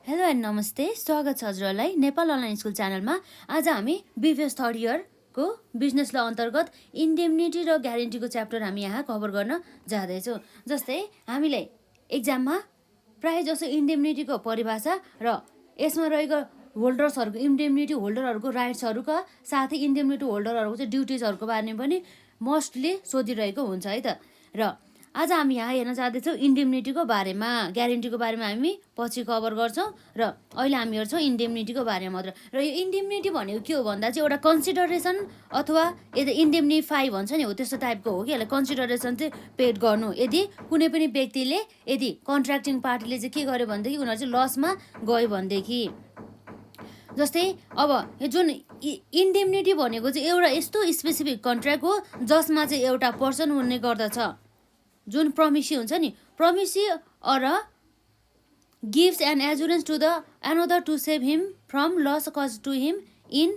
Hello and नमस्ते, स्वागत छ हजुरहरूलाई नेपाल अनलाइन स्कुल च्यानलमा। आज हामी बिबिएस थर्ड इयरको बिजनेस ल अन्तर्गत इन्डेमनिटी र ग्यारेन्टीको च्याप्टर हामी यहाँ कभर गर्न जाँदैछौँ। जस्तै हामीलाई एक्जाममा प्रायः जसो इन्डेमनिटीको परिभाषा र यसमा रहेको होल्डर्सहरूको इन्डेमनिटी होल्डरहरूको राइट्सहरूका साथै इन्डेमनिटी होल्डरहरूको चाहिँ ड्युटिजहरूको बारेमा पनि मोस्टली सोधिरहेको हुन्छ है त। र आज हामी यहाँ हेर्न जाँदैछौँ इन्डेमनिटीको बारेमा। ग्यारेन्टीको बारेमा हामी पछि कभर गर्छौँ र अहिले हामी हेर्छौँ इन्डेमनिटीको बारेमा मात्र। र यो इन्डेमनिटी भनेको के हो भन्दा चाहिँ एउटा कन्सिडरेसन अथवा यदि इन्डेमनिफाई भन्छ नि हो त्यस्तो टाइपको हो कि यसलाई कन्सिडरेसन चाहिँ पेड गर्नु। यदि कुनै पनि व्यक्तिले यदि कन्ट्र्याक्टिङ पार्टीले चाहिँ के गर्यो भनेदेखि उनीहरू चाहिँ लसमा गयो भनेदेखि, जस्तै अब जुन इन्डेमनिटी भनेको चाहिँ एउटा यस्तो स्पेसिफिक कन्ट्र्याक्ट हो जसमा चाहिँ एउटा पर्सन हुने गर्दछ जुन प्रमिसी हुन्छ नि, promisee or gives an assurance to the another to save him from loss caused to him in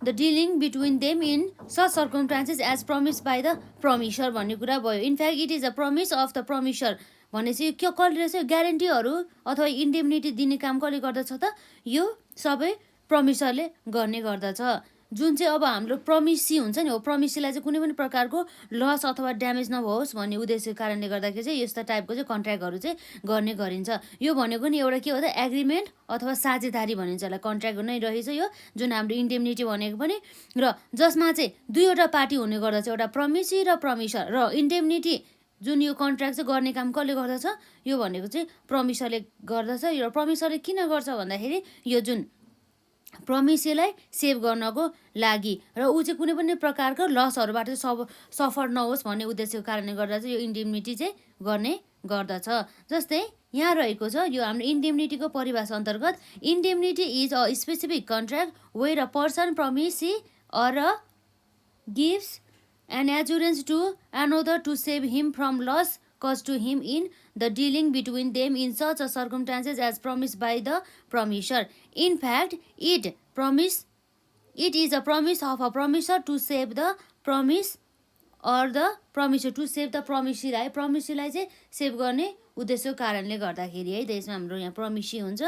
the dealing between them in such circumstances as promise by the promiser भन्ने कुरा भयो। In fact it is a promise of the promiser भनेपछि के कसले रहेछ, ग्यारेन्टीहरू अथवा इन्डेमनिटी दिने काम कसले गर्दछ त, यो सबै प्रमिसरले गर्ने गर्दछ। जुन चाहिँ अब हाम्रो प्रमिसी हुन्छ नि हो, प्रमिसीलाई चाहिँ कुनै पनि प्रकारको लस अथवा ड्यामेज नहोस् भन्ने उद्देश्यको कारणले गर्दाखेरि चाहिँ यस्ता टाइपको चाहिँ कन्ट्र्याक्टहरू चाहिँ गर्ने गरिन्छ। यो भनेको नि एउटा के हो त, एग्रिमेन्ट अथवा साझेदारी भनिन्छ, यसलाई कन्ट्र्याक्ट नै रहेछ यो जुन हाम्रो इन्डेमनिटी भनेको पनि। र जसमा चाहिँ दुईवटा पार्टी हुने गर्दछ, एउटा प्रमिसी र प्रमिसर। र इन्डेमनिटी जुन यो कन्ट्र्याक्ट चाहिँ गर्ने काम कसले गर्दछ, यो भनेको चाहिँ प्रमिसरले गर्दछ। यो प्रमिसरले किन गर्छ भन्दाखेरि यो जुन प्रमिसीलाई सेभ गर्नको लागि र ऊ चाहिँ कुनै पनि प्रकारको लसहरूबाट सफर नहोस् भन्ने उद्देश्यको कारणले गर्दा चाहिँ यो इन्डेमनिटी चाहिँ गर्ने गर्दछ। जस्तै यहाँ रहेको छ यो हाम्रो इन्डेमनिटीको परिभाषा अन्तर्गत, indemnity is a specific contract where a person promisee or gives an assurance to another to save him from loss caused to him in the dealing between them in such a circumstances as promised by the promiser. In fact, it is a promise of a promiser to save the promise or the promiser to save the promisee चाहिँ save गर्ने उद्देश्यको कारणले गर्दाखेरि है त। यसमा हाम्रो यहाँ प्रमिसी हुन्छ,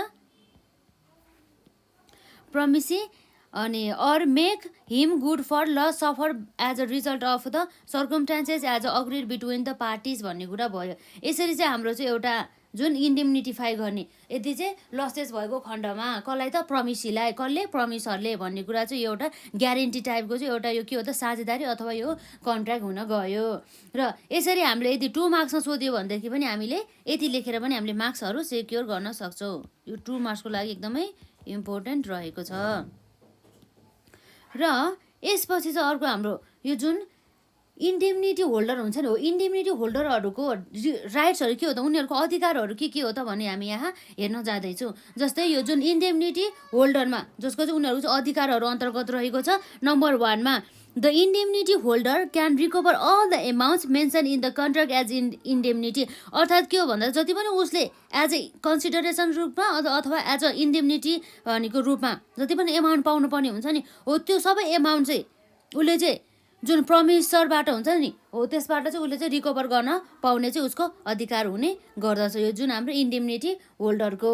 प्रमिसी अनि or make him good for loss suffer as a result of the circumstances as a agreed between the parties भन्ने कुरा भयो। यसरी चाहिँ हाम्रो चाहिँ एउटा जुन इन्डेमनिटिफाई गर्ने, यदि चाहिँ लसेस भएको खण्डमा कसलाई त, प्रमिसीलाई, कसले, प्रमिसरले भन्ने कुरा चाहिँ यो एउटा ग्यारेन्टी टाइपको चाहिँ एउटा यो के हो त, साझेदारी अथवा यो कन्ट्र्याक्ट हुन गयो। र यसरी हामीले यदि 2 मार्क्समा सोध्यो भनेदेखि पनि हामीले यति लेखेर पनि हामीले मार्क्सहरू सेक्योर गर्न सक्छौँ। यो 2 मार्क्सको लागि एकदमै इम्पोर्टेन्ट रहेको छ। र यसपछि चाहिँ अर्को हाम्रो यो जुन इन्डेमनिटी होल्डर हुन्छ नि हो, इन्डेमनिटी होल्डरहरूको राइट्सहरू के हो त, उनीहरूको अधिकारहरू के हो त भन्ने हामी यहाँ हेर्न जाँदैछौँ। जस्तै यो जुन इन्डेमनिटी होल्डरमा जसको चाहिँ उनीहरूको चाहिँ अधिकारहरू अन्तर्गत रहेको छ, नम्बर 1 मा the indemnity holder can recover all the amounts mention in the contract as indemnity. अर्थात् के हो भन्दा जति पनि उसले एज ए कन्सिडरेसन रूपमा अथवा एज अ इन्डेमनिटी भनेको रूपमा जति पनि एमाउन्ट पाउनुपर्ने हुन्छ नि हो, त्यो सबै एमाउन्ट चाहिँ उसले चाहिँ जुन प्रमिसरबाट हुन्छ नि हो त्यसबाट चाहिँ उसले चाहिँ रिकभर गर्न पाउने चाहिँ उसको अधिकार हुने गर्दछ, यो जुन हाम्रो इन्डेमनिटी होल्डरको।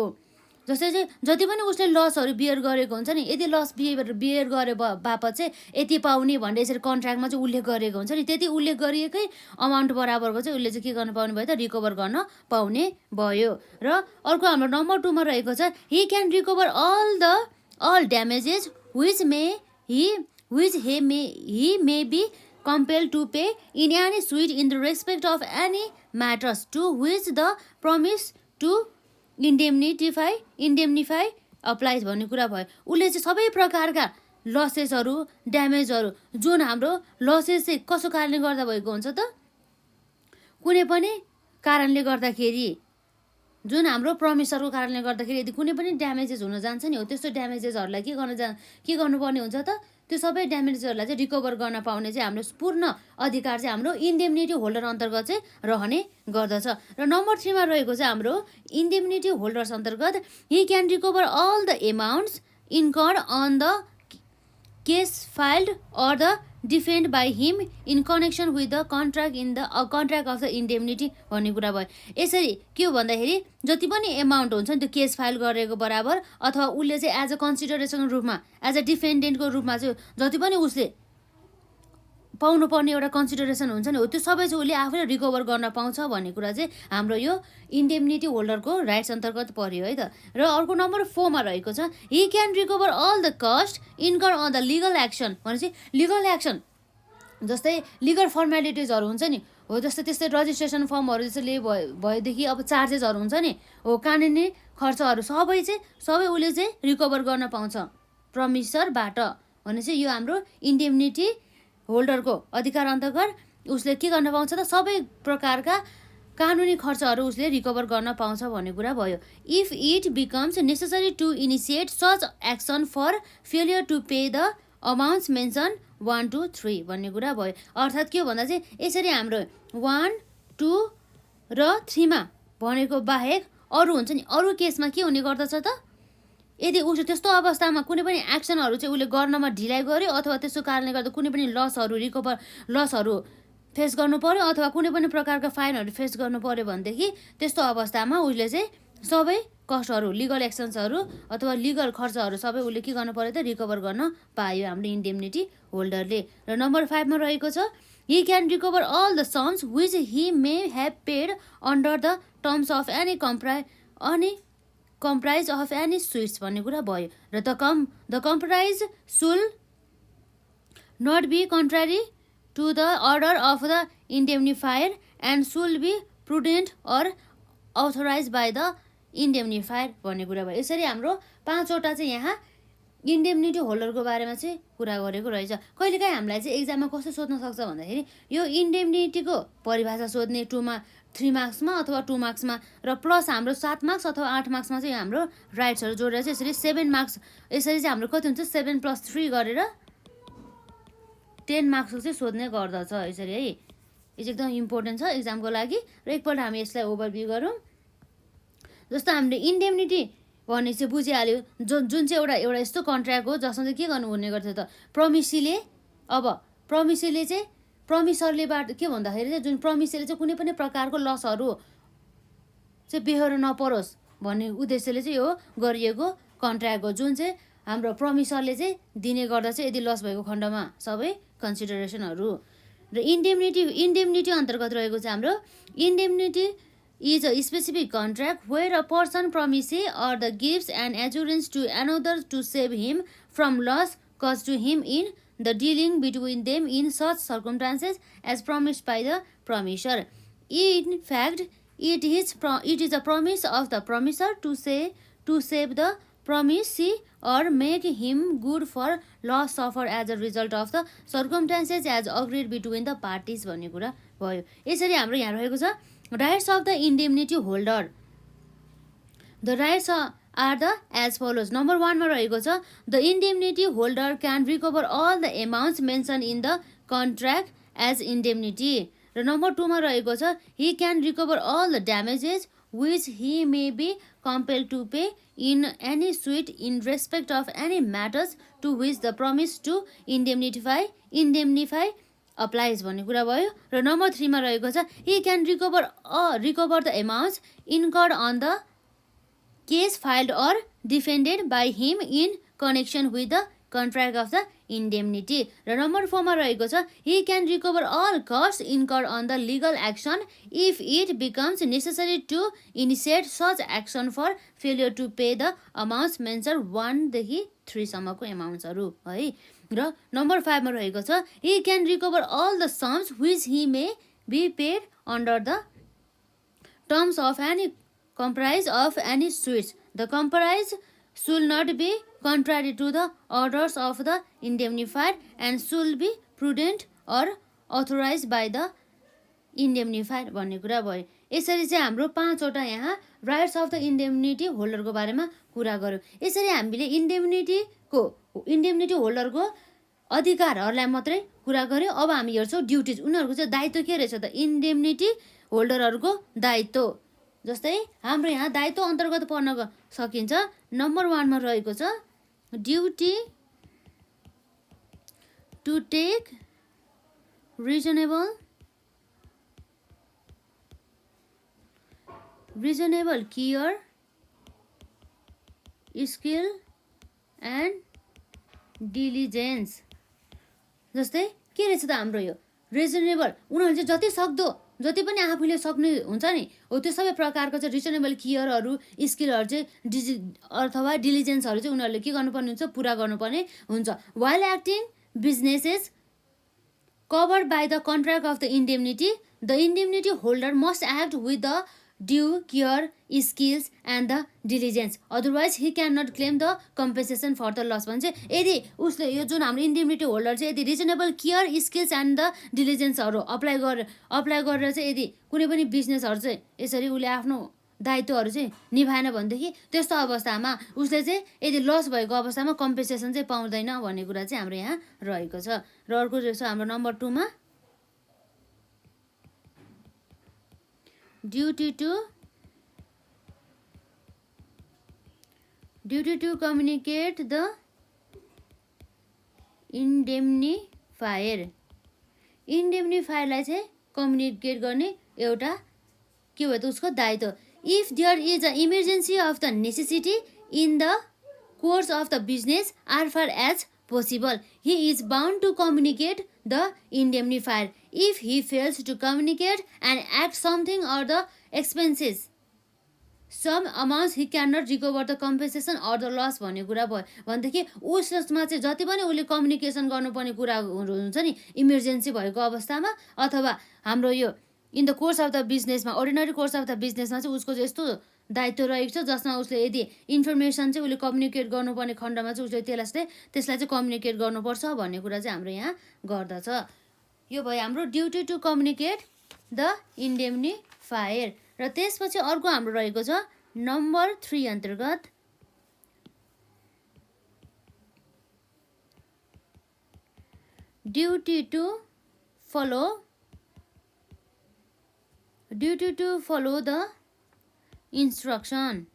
जस्तै चाहिँ जति पनि उसले लसहरू बियर गरेको हुन्छ नि, यदि लस बियर गरे बापत चाहिँ यति पाउने भनेर यसरी कन्ट्र्याक्टमा चाहिँ उल्लेख गरेको हुन्छ नि, त्यति उल्लेख गरिएकै अमाउन्ट बराबरको चाहिँ उसले चाहिँ के गर्न पाउने भयो त, रिकभर गर्न पाउने भयो। र अर्को हाम्रो नम्बर 2 मा रहेको छ, he can recover all damages which he may be compelled to pay in any suit in the respect of any matters to which the promise to indemnify applies भन्ने कुरा भयो। उसले चाहिँ सबै प्रकारका लसेसहरू, ड्यामेजहरू, जुन हाम्रो लसेस चाहिँ कसो कारणले गर्दा भएको हुन्छ त, कुनै पनि कारणले गर्दाखेरि, जुन हाम्रो प्रमिसरको कारणले गर्दाखेरि यदि कुनै पनि ड्यामेजेस हुन जान्छ नि हो, त्यस्तो ड्यामेजेसहरूलाई के गर्नुपर्ने हुन्छ त, त्यो सबै ड्यामेजेसहरूलाई चाहिँ रिकभर गर्न पाउने चाहिँ हाम्रो पूर्ण अधिकार चाहिँ हाम्रो इन्डेमनिटी होल्डर अन्तर्गत चाहिँ रहने गर्दछ। र नम्बर 3 मा रहेको चाहिँ हाम्रो इन्डेमनिटी होल्डर्स अन्तर्गत, he can recover all the amounts incurred on the case filed or the defend by him in connection with the contract contract of the indemnity भन्ने कुरा भयो। यसरी के हो भन्दाखेरि जति पनि एमाउन्ट हुन्छ नि त्यो केस फाइल गरेको बराबर अथवा उसले चाहिँ एज अ कन्सिडरेसनको रूपमा एज अ डिफेन्डेन्टको रूपमा चाहिँ जति पनि उसले पाउनुपर्ने एउटा कन्सिडरेसन हुन्छ नि हो त्यो सबै चाहिँ उसले आफैले रिकभर गर्न पाउँछ भन्ने कुरा चाहिँ हाम्रो यो इन्डेमनिटी होल्डरको राइट्स अन्तर्गत पर्यो है त। र अर्को नम्बर 4 मा रहेको छ he can recover all the cost incur on the legal action भनेपछि लिगल एक्सन जस्तै लिगल फर्मालिटिजहरू हुन्छ नि हो जस्तै त्यस्तै रजिस्ट्रेसन फर्महरू जस्तै भएदेखि अब चार्जेसहरू हुन्छ नि हो कानुनी खर्चहरू सबै उसले चाहिँ रिकभर गर्न पाउँछ प्रमिसरबाट भने चाहिँ यो हाम्रो इन्डेमनिटी होल्डरको अधिकार अन्तर्गत उसले के गर्न पाउँछ त सबै प्रकारका कानुनी खर्चहरू उसले रिकभर गर्न पाउँछ भन्ने कुरा भयो। If it becomes necessary to initiate such action for failure to pay the amounts mention 1 to 3 भन्ने कुरा भयो। अर्थात् के हो भन्दा चाहिँ यसरी हाम्रो 1, 2 र 3 मा भनेको बाहेक अरू हुन्छ नि अरू केसमा के हुने गर्दछ त यदि उसले त्यस्तो अवस्थामा कुनै पनि एक्सनहरू चाहिँ उसले गर्नमा ढिलाइ गर्यो अथवा त्यसको कारणले गर्दा कुनै पनि लसहरू फेस गर्नु पर्यो अथवा कुनै पनि प्रकारका फाइनहरू फेस गर्नु पर्यो भनेदेखि त्यस्तो अवस्थामा उसले चाहिँ सबै कस्टहरू लिगल एक्सन्सहरू अथवा लिगल खर्चहरू सबै उसले के गर्नु पर्यो त रिकभर गर्न पायो हाम्रो इन्डेमनिटी होल्डरले। र नम्बर 5 मा रहेको छ he can recover all the sums which he may have paid under the terms of any compromise of any suits भन्ने कुरा भयो। र the compromise shall not be contrary to the order of the indemnifier and shall be prudent or authorize by the indemnifier भन्ने कुरा भयो। यसरी हाम्रो 5वटा चाहिँ यहाँ इन्डेमनिटी होल्डरको बारेमा चाहिँ कुरा गरेको रहेछ। कहिलेकाहीँ हामीलाई चाहिँ एक्जाममा कस्तो सोध्न सक्छ भन्दाखेरि यो इन्डेमनिटीको परिभाषा सोध्ने 3 मार्क्समा अथवा 2 मार्क्समा र प्लस हाम्रो 7 मार्क्स अथवा 8 मार्क्समा चाहिँ हाम्रो राइट्सहरू जोडेर चाहिँ यसरी 7 मार्क्स यसरी चाहिँ हाम्रो कति हुन्छ 7 + 3 गरेर 10 मार्क्सको चाहिँ सोध्ने गर्दछ यसरी है। यो चाहिँ एकदम इम्पोर्टेन्ट छ एक्जामको लागि। र एकपल्ट हामी यसलाई ओभरभ्यू गरौँ। जस्तो हामीले इन्डेमनिटी भन्ने चाहिँ बुझिहाल्यो जुन चाहिँ एउटा यस्तो कन्ट्र्याक्ट हो जसमा चाहिँ के गर्नु हुने गर्थ्यो त प्रमिसीले चाहिँ प्रमिसरलेबाट के भन्दाखेरि चाहिँ जुन प्रमिसरले चाहिँ कुनै पनि प्रकारको लसहरू चाहिँ बेहोर नपरोस् भन्ने उद्देश्यले चाहिँ यो गरिएको कन्ट्र्याक्ट हो जुन चाहिँ हाम्रो प्रमिसरले चाहिँ दिने गर्दछ यदि लस भएको खण्डमा सबै कन्सिडरेसनहरू। र इन्डेमनिटी अन्तर्गत रहेको चाहिँ हाम्रो इन्डेमनिटी is a specific contract where a person promises or the gives an assurance to another to save him from loss caused to him in the dealing between them in such circumstances as promised by the promiser. In fact, it is a promise of the promiser to save the promisee or make him good for loss suffered as a result of the circumstances as agreed between the parties भन्ने कुरा भयो। यसरी हाम्रो यहाँ रहेको छ Rights of the indemnity holder. The rights are the as follows. Number 1 मा रहेको छ the indemnity holder can recover all the amounts mentioned in the contract as indemnity. र नम्बर 2 मा रहेको छ he can recover all the damages which he may be compelled to pay in any suit in respect of any matters to which the promise to indemnify applies भन्ने कुरा भयो। र number 3 मा रहेको छ he can recover the amounts incurred on the case filed or defended by him in connection with the contract of the indemnity. र number 4 मा रहेको छ he can recover all costs incurred on the legal action if it becomes necessary to initiate such action for failure to pay the amounts mentioned 1 देखि 3 सम्मको एमाउन्ट्सहरू है। र number 5 मा रहेको छ he can recover all the sums which he may be paid under the terms of any comprise of any suits. The comprise should not be contrary to the orders of the indemnified and should be prudent or authorized by the indemnified भन्ने कुरा भयो। यसरी चाहिँ हाम्रो 5वटा यहाँ rights of the इन्डेमनिटी होल्डरको बारेमा कुरा गर्यो। यसरी हामीले इन्डेमनिटी होल्डरको अधिकारहरूलाई मात्रै कुरा गर्यो। अब हामी हेर्छौँ ड्युटिज उनीहरूको चाहिँ दायित्व के रहेछ त इन्डेमनिटी होल्डरहरूको दायित्व। जस्तै हाम्रो यहाँ दायित्व अन्तर्गत पर्न सकिन्छ। नम्बर 1 मा रहेको छ duty to take reasonable care, skill and diligence. जस्तै के रहेछ त हाम्रो यो रिजनेबल, उनीहरूले चाहिँ जति सक्दो जति पनि आफूले सक्ने हुन्छ नि हो त्यो सबै प्रकारको चाहिँ रिजनेबल केयरहरू स्किलहरू चाहिँ अथवा डिलिजेन्सहरू चाहिँ उनीहरूले के गर्नुपर्ने हुन्छ, पुरा गर्नुपर्ने हुन्छ. While acting businesses covered by the contract of the indemnity holder must act with the due care, skills and the diligence, otherwise he cannot claim the compensation for the loss. भन्छ यदि उसले यो जुन हाम्रो इन्डेमनिटी होल्डर चाहिँ यदि reasonable care, skills and the डिलिजेन्सहरू apply गरेर चाहिँ यदि कुनै पनि बिजनेसहरू चाहिँ यसरी उसले आफ्नो दायित्वहरू चाहिँ निभाएन भनेदेखि त्यस्तो अवस्थामा उसले चाहिँ यदि लस भएको अवस्थामा कम्पेन्सेसन चाहिँ पाउँदैन भन्ने कुरा चाहिँ हाम्रो यहाँ रहेको छ. र अर्को रहेछ हाम्रो नम्बर 2 मा ड्युटी टु कम्युनिकेट द इन्डेम्निफायरलाई चाहिँ कम्युनिकेट गर्ने एउटा के हो त उसको दायित्व. If there is an emergency of the necessity in the course of the business as far as possible, he is bound to communicate the indemnifier. If he fails to communicate and act something or the expenses some amounts, he cannot recover the compensation or the loss भन्ने कुरा भयो भनेदेखि उसमा चाहिँ जति पनि उसले communication गर्नुपर्ने कुराहरू हुन्छ नि इमर्जेन्सी भएको अवस्थामा अथवा हाम्रो यो in the course of the बिजनेसमा अर्डिनरी कोर्स अफ द बिजनेसमा चाहिँ उसको चाहिँ यस्तो दायित्व रहेको छ जसमा उसले यदि इन्फर्मेसन चाहिँ उसले कम्युनिकेट गर्नुपर्ने खण्डमा चाहिँ उसले त्यसलाई चाहिँ कम्युनिकेट गर्नुपर्छ भन्ने कुरा चाहिँ हाम्रो यहाँ गर्दछ. यो भयो हाम्रो duty to communicate the indemnifier. र त्यसपछि अर्को हाम्रो रहेको छ नम्बर 3 अन्तर्गत duty to follow the instruction.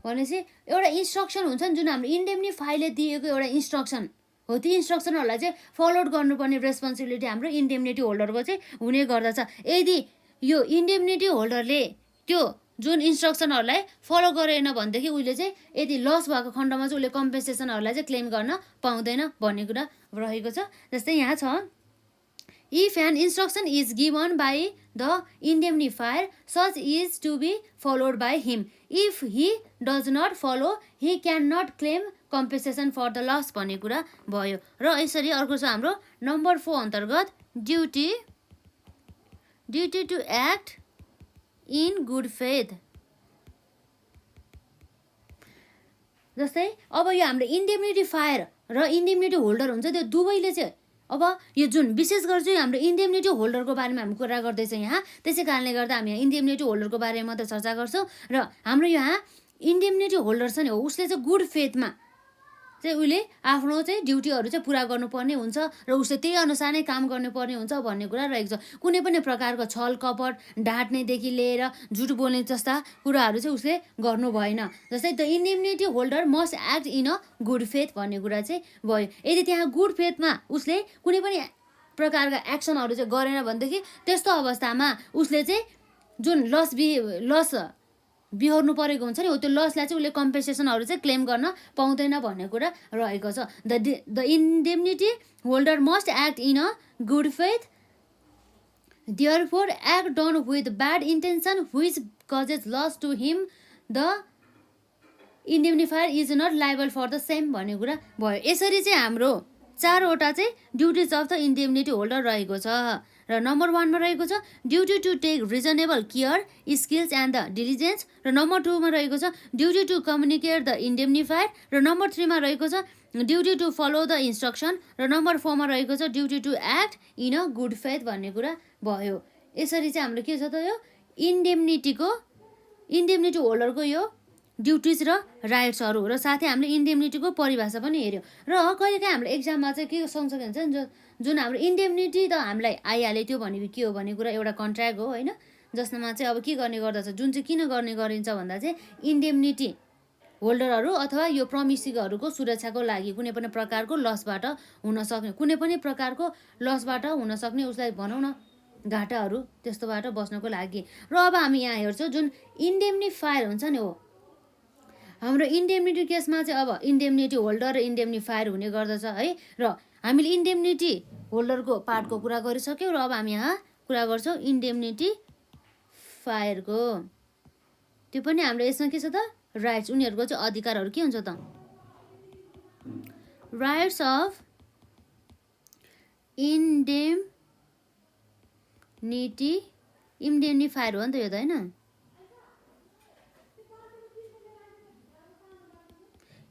भनेपछि एउटा इन्स्ट्रक्सन हुन्छ नि जुन हाम्रो इन्डेम्निफायरले दिएको एउटा इन्स्ट्रक्सन हो, त्यो इन्स्ट्रक्सनहरूलाई चाहिँ फलोड गर्नुपर्ने रेस्पोन्सिबिलिटी हाम्रो इन्डेम्निटी होल्डरको चाहिँ हुने गर्दछ. यदि यो इन्डेम्निटी होल्डरले त्यो जुन इन्स्ट्रक्सनहरूलाई फलो गरेन भनेदेखि उसले चाहिँ यदि लस भएको खण्डमा चाहिँ उसले कम्पेन्सेसनहरूलाई चाहिँ क्लेम गर्न पाउँदैन भन्ने कुरा रहेको छ. जस्तै यहाँ छ If an instruction is given by the indemnifier, such is to be followed by him. If he does not follow, he cannot claim compensation for the loss भन्ने कुरा भयो. र यसरी अर्को छ हाम्रो नम्बर 4 अन्तर्गत duty to act in good faith. जस्तै अब यो हाम्रो इन्डेम्निटी फायर र इन्डेम्निटी होल्डर हुन्छ त्यो दुवैले चाहिँ अब यो जुन विशेष गरी चाहिँ हाम्रो इन्डेम्निटी होल्डरको बारेमा हामी कुरा गर्दैछौँ यहाँ, त्यसै कारणले गर्दा हामी यहाँ इन्डेम्निटी होल्डरको बारेमा मात्रै चर्चा गर्छौँ. र हाम्रो यहाँ इन्डेम्निटी होल्डर छ नि हो उसले चाहिँ गुड फेथमा चाहिँ उसले आफ्नो चाहिँ ड्युटीहरू चाहिँ पुरा गर्नुपर्ने हुन्छ र उसले त्यही अनुसार नै काम गर्नुपर्ने हुन्छ भन्ने कुरा रहेको छ. कुनै पनि प्रकारको छल कपट ढाँट्नेदेखि लिएर झुट बोल्ने जस्ता कुराहरू चाहिँ उसले गर्नु भएन. जस्तै the indemnity holder must act in a good faith भन्ने कुरा चाहिँ भयो. यदि त्यहाँ गुड फेथमा उसले कुनै पनि प्रकारका एक्सनहरू चाहिँ गरेन भनेदेखि त्यस्तो अवस्थामा उसले चाहिँ जुन लस बिहोर्नु परेको हुन्छ नि हो त्यो लसलाई चाहिँ उसले कम्पेन्सेसनहरू चाहिँ क्लेम गर्न पाउँदैन भन्ने कुरा रहेको छ. The indemnity holder must act in a good faith, therefore act done with bad intention which causes loss to him, the indemnifier is not liable for the same भन्ने कुरा भयो. यसरी चाहिँ हाम्रो 4वटा चाहिँ duties of the indemnity holder रहेको छ. र नम्बर 1 मा रहेको छ duty to take reasonable care, skills and the diligence. र नम्बर 2 मा रहेको छ duty to communicate the indemnifier. र नम्बर 3 मा रहेको छ duty to follow the instruction. र नम्बर 4 मा रहेको छ duty to act in a good faith भन्ने कुरा भयो. यसरी चाहिँ हाम्रो के छ त यो इन्डेम्निटी होल्डरको यो ड्युटिज र राइट्सहरू र साथै हामीले इन्डेम्निटीको परिभाषा पनि हेऱ्यौँ. र कहिलेकाहीँ हाम्रो एक्जाममा चाहिँ के सँगसँगै हुन्छ नि जुन हाम्रो इन्डेम्निटी त हामीलाई आइहाल्यो त्यो भनेको के हो भन्ने कुरा एउटा कन्ट्र्याक्ट हो होइन, जसमा चाहिँ अब के गर्ने गर्दछ जुन चाहिँ किन गर्ने गरिन्छ भन्दा चाहिँ इन्डेम्निटी होल्डरहरू अथवा यो प्रमिसीहरूको सुरक्षाको लागि कुनै पनि प्रकारको लसबाट हुन सक्ने उसलाई भनौँ न घाटाहरू त्यस्तोबाट बस्नको लागि। र अब हामी यहाँ हेर्छौँ जुन इन्डेम्निफायर हुन्छ नि हो हाम्रो इन्डेम्निटी केसमा चाहिँ अब इन्डेम्निटी होल्डर र इन्डेम्निफायर हुने गर्दछ है। र हामीले इन्डेम्निटी होल्डरको पार्टको कुरा गरिसक्यौँ र अब हामी यहाँ कुरा गर्छौँ इन्डेम्निटी फायरको। त्यो पनि हाम्रो यसमा के छ त राइट्स, उनीहरूको चाहिँ अधिकारहरू के हुन्छ त राइट्स अफ इन्डेम्निफायर हो नि त यो त होइन।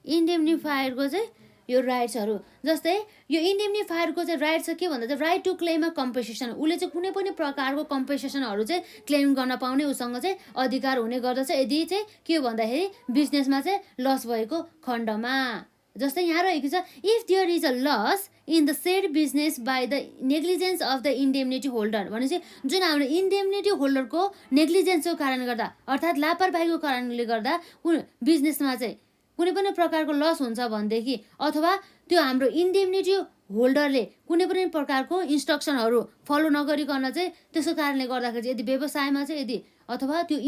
इन्डेम्निफायरको चाहिँ यो राइट्सहरू जस्तै यो इन्डेम्निफायरको चाहिँ राइट छ के भन्दा चाहिँ राइट टु क्लेम अ कम्पेसेसन। उसले चाहिँ कुनै पनि प्रकारको कम्पेसेसनहरू चाहिँ क्लेम गर्न पाउने उसँग चाहिँ अधिकार हुने गर्दछ यदि चाहिँ के हो भन्दाखेरि बिजनेसमा चाहिँ लस भएको खण्डमा। जस्तै यहाँ रहेको छ if there is a loss in the said business by the negligence of the indemnity holder भनेपछि जुन हाम्रो इन्डेम्निटी होल्डरको नेग्लिजेन्सको कारणले गर्दा अर्थात् लापरवाहीको कारणले गर्दा बिजनेसमा चाहिँ कुनै पनि प्रकारको लस हुन्छ भनेदेखि अथवा त्यो हाम्रो इन्डेम्निटी होल्डरले कुनै पनि प्रकारको इन्स्ट्रक्सनहरू फलो नगरिकन चाहिँ त्यसको कारणले गर्दाखेरि यदि व्यवसायमा चाहिँ यदि अथवा त्यो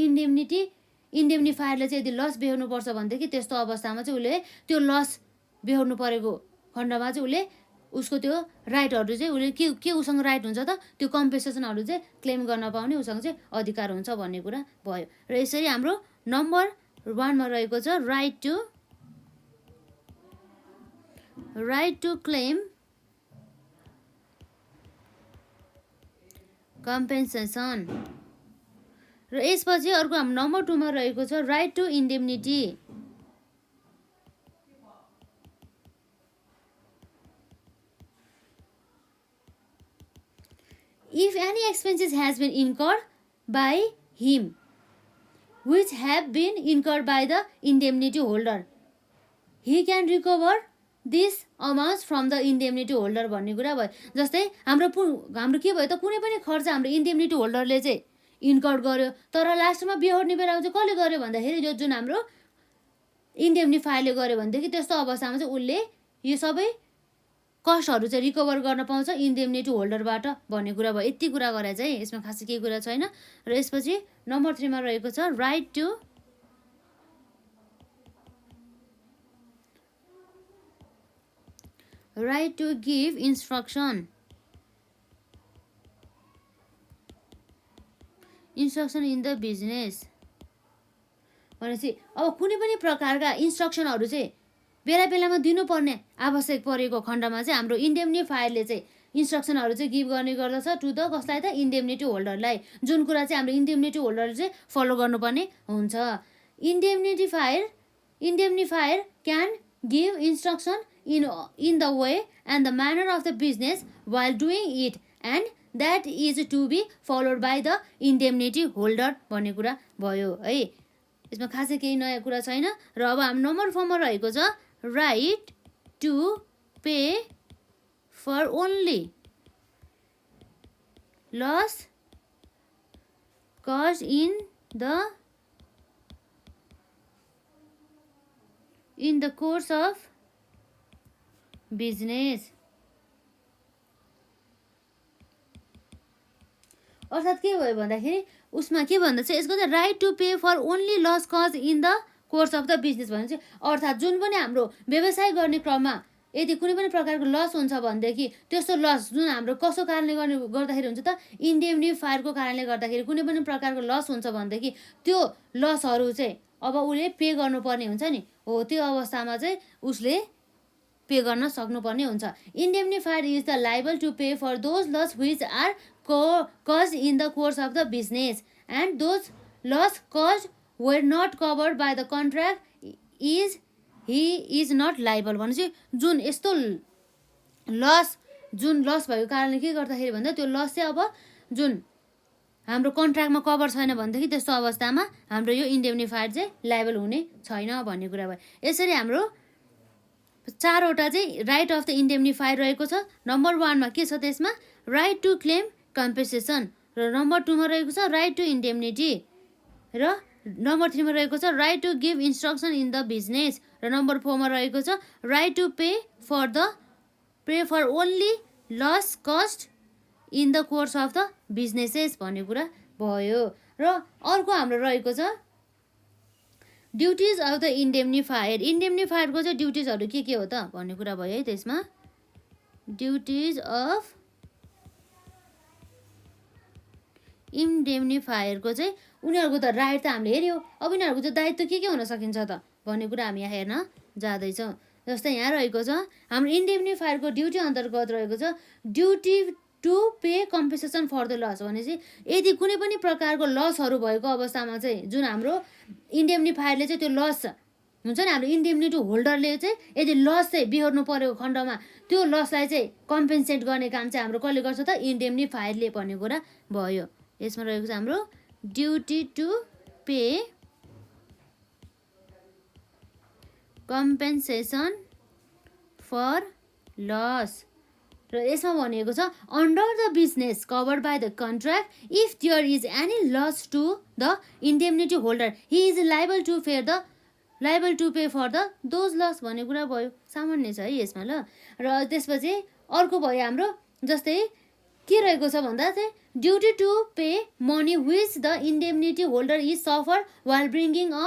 इन्डेम्निफायरले चाहिँ यदि लस बेहोर्नुपर्छ भनेदेखि त्यस्तो अवस्थामा चाहिँ उसले त्यो लस बेहोर्नु परेको खण्डमा चाहिँ उसले उसको त्यो राइटहरू चाहिँ उसले के उसँग राइट हुन्छ त त्यो कम्पेसेसनहरू चाहिँ क्लेम गर्न पाउने उसँग चाहिँ अधिकार हुन्छ भन्ने कुरा भयो। र यसरी हाम्रो नम्बर 1 मा रहेको छ राइट टु क्लेम कम्पेन्सेसन। र यसपछि अर्को हाम्रो नम्बर 2 मा रहेको छ right to indemnity. If any expenses has been incurred by him which have been incurred by the indemnity holder, he can recover this amounts from the indemnity holder भन्ने कुरा भयो। जस्तै हाम्रो के भयो त कुनै पनि खर्च हाम्रो इन्डेम्निटी होल्डरले चाहिँ इन्कर गर्यो तर लास्टमा बेहोर्ने बेलामा चाहिँ कसले गर्यो भन्दाखेरि यो जुन हाम्रो इन्डेम्निफायरले गर्यो भनेदेखि त्यस्तो अवस्थामा चाहिँ उसले यो सबै कस्टहरू चाहिँ रिकभर गर्न पाउँछ इन्डेम्निटी होल्डरबाट भन्ने कुरा भयो। यति कुरा गरे चाहिँ यसमा खासै केही कुरा छैन। र यसपछि नम्बर 3 मा रहेको छ right to give instruction in the business भनेपछि अब कुनै पनि प्रकारका इन्स्ट्रक्सनहरू चाहिँ बेला बेलामा दिनुपर्ने आवश्यक परेको खण्डमा चाहिँ हाम्रो इन्डेम्निफायरले चाहिँ इन्स्ट्रक्सनहरू चाहिँ गिभ गर्ने गर्दछ टु द कसलाई त इन्डेम्निटी होल्डरलाई, जुन कुरा चाहिँ हाम्रो इन्डेम्निटी होल्डरले चाहिँ फलो गर्नुपर्ने हुन्छ। Indemnifier can give instruction in the way and the manner of the business while doing it and that is to be followed by the indemnity holder भन्ने कुरा भयो है। यसमा खासै केही नयाँ कुरा छैन। र अब हाम्रो नम्बर 4 मा रहेको छ right to pay for only loss cause in the course of business. अर्थात् के भयो भन्दाखेरि उसमा के भन्दा चाहिँ यसको चाहिँ right to pay for only loss cause in the course of the business भने चाहिँ अर्थात् जुन पनि हाम्रो व्यवसाय गर्ने क्रममा यदि कुनै पनि प्रकारको लस हुन्छ भनेदेखि त्यस्तो लस जुन हाम्रो कसो कारणले गर्दाखेरि हुन्छ त इन्डेम्निफायरको कारणले गर्दाखेरि कुनै पनि प्रकारको लस हुन्छ भनेदेखि त्यो लसहरू चाहिँ अब उसले पे गर्नुपर्ने हुन्छ नि हो। त्यो अवस्थामा चाहिँ उसले पे गर्न सक्नुपर्ने हुन्छ। Indemnifier is the liable to pay for those loss which are caused in the course of the business and those loss caused were not covered by the contract he is not liable भनेपछि जुन यस्तो loss भएको कारणले के गर्दाखेरि भन्दा त्यो loss चाहिँ अब जुन हाम्रो कन्ट्र्याक्टमा कभर छैन भनेदेखि त्यस्तो अवस्थामा हाम्रो यो इन्डेम्निफायर चाहिँ लायबल हुने छैन भन्ने कुरा भयो। यसरी हाम्रो 4वटा चाहिँ राइट अफ द इन्डेम्निफायर रहेको छ। नम्बर 1 मा के छ त्यसमा राइट टु क्लेम कम्पेसेसन र नम्बर 2 मा रहेको छ राइट टु इन्डेम्निटी र नम्बर 3 मा रहेको छ right to give instruction in the business र नम्बर 4 मा रहेको छ right to pay for only loss caused in the course of the businesses भन्ने कुरा भयो। र अर्को हाम्रो रहेको छ ड्युटिज अफ द इन्डेम्निफायर। इन्डेम्निफायरको चाहिँ ड्युटिजहरू के हो त भन्ने कुरा भयो है। त्यसमा ड्युटिज अफ इन्डेम्निफायरको चाहिँ उनीहरूको त राइट त हामीले हेऱ्यौँ, अब यिनीहरूको चाहिँ दायित्व के हुन सकिन्छ त भन्ने कुरा हामी यहाँ हेर्न जाँदैछौँ। जस्तै यहाँ रहेको छ हाम्रो इन्डेम्निफायरको ड्युटी अन्तर्गत रहेको छ duty to pay compensation for the loss. भनेपछि यदि कुनै पनि प्रकारको लसहरू भएको अवस्थामा चाहिँ जुन हाम्रो इन्डेम्निफायरले चाहिँ त्यो लस हुन्छ नि, हाम्रो इन्डेम्निटी होल्डरले चाहिँ यदि लस चाहिँ बिहोर्नु परेको खण्डमा त्यो लसलाई चाहिँ कम्पेन्सेट गर्ने काम चाहिँ हाम्रो कसले गर्छ त इन्डेम्निफायरले भन्ने कुरा भयो। यसमा रहेको छ हाम्रो duty to pay compensation for loss र यसमा भनिएको छ under the business covered by the contract if there is any loss to the indemnity holder he is liable to pay for the those loss भन्ने कुरा भयो। सामान्य छ है यसमा ल। र त्यसपछि अर्को भयो हाम्रो जस्तै के रहेको छ भन्दा चाहिँ duty to pay money which the indemnity holder is suffer while bringing a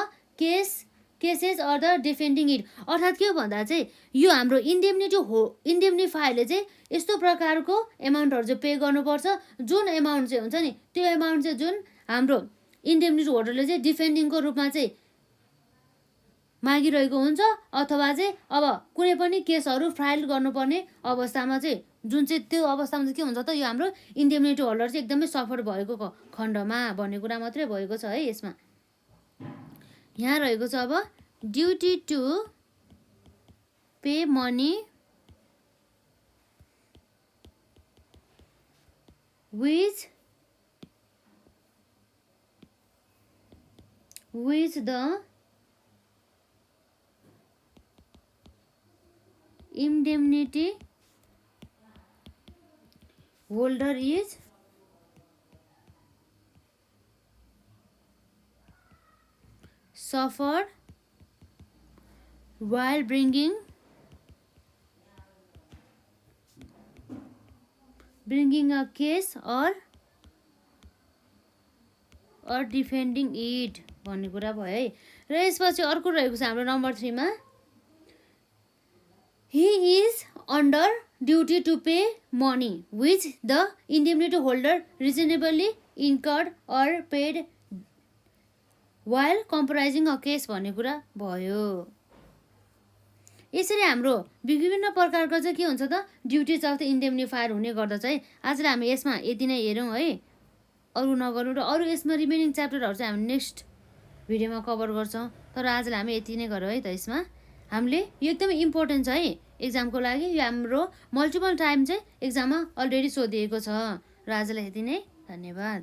cases or the defending it. अर्थात् के हो भन्दा चाहिँ यो हाम्रो इन्डेम्निफायरले चाहिँ यस्तो प्रकारको एमाउन्टहरू चाहिँ पे गर्नुपर्छ जुन एमाउन्ट चाहिँ हुन्छ नि त्यो एमाउन्ट चाहिँ जुन हाम्रो इन्डेम्निटी होल्डरले चाहिँ डिफेन्डिङको रूपमा चाहिँ मागिरहेको हुन्छ अथवा चाहिँ अब कुनै पनि केसहरू फाइल गर्नुपर्ने अवस्थामा चाहिँ जुन चाहिँ त्यो अवस्थामा चाहिँ के हुन्छ त यो हाम्रो इन्डेम्निटी होल्डर चाहिँ एकदमै सफर भएको खण्डमा भन्ने कुरा मात्रै भएको छ है। यसमा यहाँ रहेको छ अब duty to pay money which the indemnity holder is suffered while bringing a case or defending it भन्ने कुरा भयो है। र यसपछि अर्को रहेको छ हाम्रो नम्बर 3 मा he is under duty to pay money which the indemnity holder reasonably incurred or paid while comprising a case भन्ने कुरा भयो। यसरी हाम्रो विभिन्न प्रकारको चाहिँ के हुन्छ त ड्युटिज अफ द इन्डेम्निफायर हुने गर्दछ है। आजलाई हामी यसमा यति नै हेरौँ है, अरू नगरौँ र अरू यसमा रिमेनिङ च्याप्टरहरू चाहिँ हामी नेक्स्ट भिडियोमा कभर गर्छौँ। तर आजलाई हामी यति नै गरौँ है। त यसमा हामीले यो एकदमै इम्पोर्टेन्ट छ है एक्जामको लागि। यो हाम्रो मल्टिपल टाइम चाहिँ एक्जाममा अलरेडी सोधिएको छ। र आजलाई यति नै, धन्यवाद।